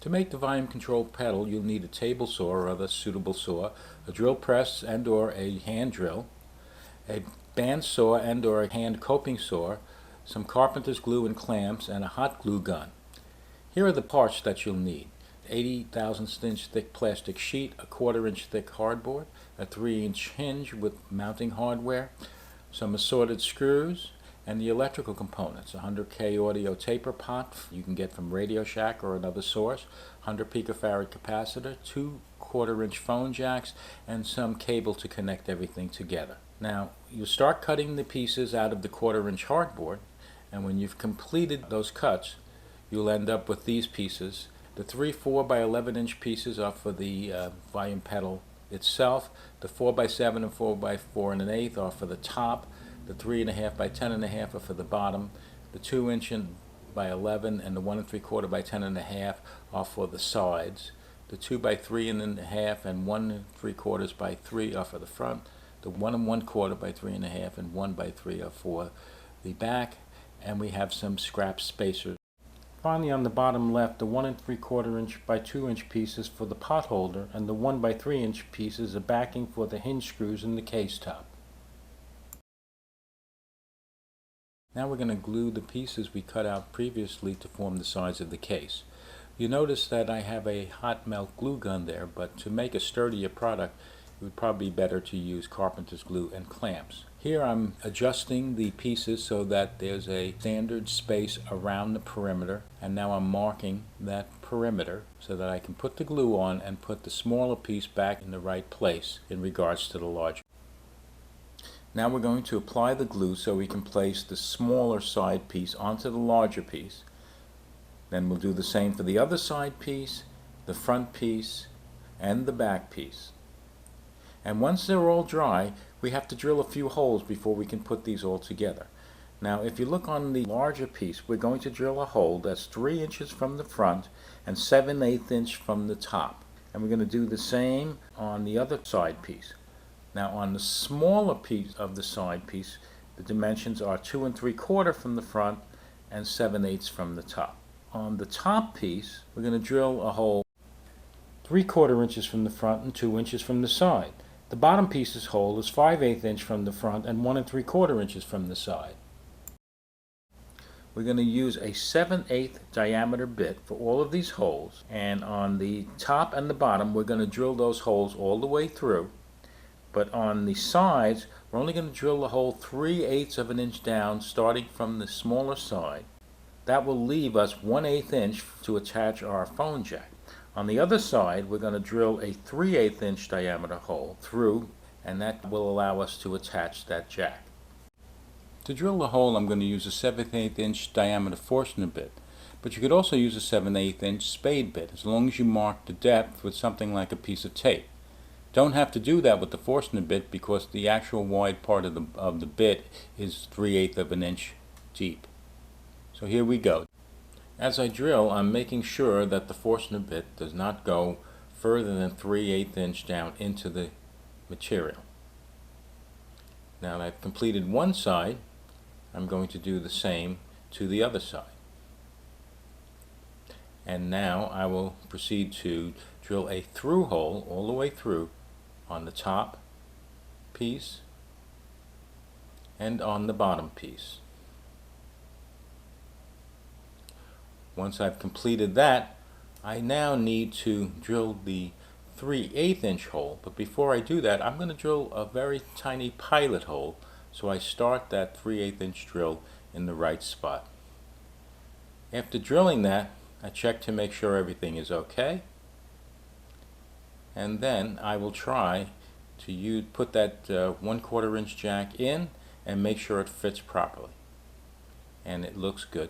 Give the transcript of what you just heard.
To make the volume control pedal, you'll need a table saw or other suitable saw, a drill press and or a hand drill, a band saw and or a hand coping saw, some carpenter's glue and clamps, and a hot glue gun. Here are the parts that you'll need: 80,000th inch thick plastic sheet, a 1/4 inch thick hardboard, a 3-inch hinge with mounting hardware, some assorted screws, and the electrical components: a 100K audio taper pot you can get from Radio Shack or another source, 100 picofarad capacitor, 2 1/4 inch phone jacks, and some cable to connect everything together. Now, you start cutting the pieces out of the 1/4 inch hardboard, and when you've completed those cuts, you'll end up with these pieces. The 3 4 by 11 inch pieces are for the volume pedal itself. The 4 by 7 and 4 by 4 1/8 are for the top. The 3.5 by 10.5 are for the bottom. The 2 inch by 11 and the 1 3/4 by 10.5 are for the sides. The 2 by 3.5 and 1 3/4 by 3 are for the front. The 1 1/4 by 3.5 and 1 by 3 are for the back. And we have some scrap spacers. Finally, on the bottom left, the 1 3/4 inch by 2 inch pieces for the pot holder, and the 1 by 3 inch pieces are backing for the hinge screws in the case top. Now we're going to glue the pieces we cut out previously to form the sides of the case. You notice that I have a hot melt glue gun there, but to make a sturdier product, it would probably be better to use carpenter's glue and clamps. Here I'm adjusting the pieces so that there's a standard space around the perimeter, and now I'm marking that perimeter so that I can put the glue on and put the smaller piece back in the right place in regards to the larger. Now we're going to apply the glue so we can place the smaller side piece onto the larger piece. Then we'll do the same for the other side piece, the front piece, and the back piece. And once they're all dry, we have to drill a few holes before we can put these all together. Now if you look on the larger piece, we're going to drill a hole that's 3 inches from the front and 7/8 inch from the top. And we're going to do the same on the other side piece. Now on the smaller piece of the side piece, the dimensions are 2 3/4 from the front and 7/8 from the top. On the top piece, we're going to drill a hole 3/4 inches from the front and 2 inches from the side. The bottom piece's hole is 5/8 inch from the front and 1 3/4 inches from the side. We're going to use a 7/8 diameter bit for all of these holes, and on the top and the bottom we're going to drill those holes all the way through. But on the sides, we're only going to drill the hole 3/8 of an inch down, starting from the smaller side. That will leave us 1/8 inch to attach our phone jack. On the other side, we're going to drill a 3/8 inch diameter hole through, and that will allow us to attach that jack. To drill the hole, I'm going to use a 7/8 inch diameter Forstner bit, but you could also use a 7/8 inch spade bit, as long as you mark the depth with something like a piece of tape. Don't have to do that with the Forstner bit because the actual wide part of the bit is 3/8 of an inch deep. So here we go. As I drill, I'm making sure that the Forstner bit does not go further than 3/8 inch down into the material. Now that I've completed one side, I'm going to do the same to the other side. And now I will proceed to drill a through hole all the way through on the top piece and on the bottom piece. Once I've completed that, I now need to drill the 3/8 inch hole, but before I do that, I'm going to drill a very tiny pilot hole, so I start that 3/8 inch drill in the right spot. After drilling that, I check to make sure everything is okay, and then I will try to put that 1/4 inch jack in and make sure it fits properly, and it looks good.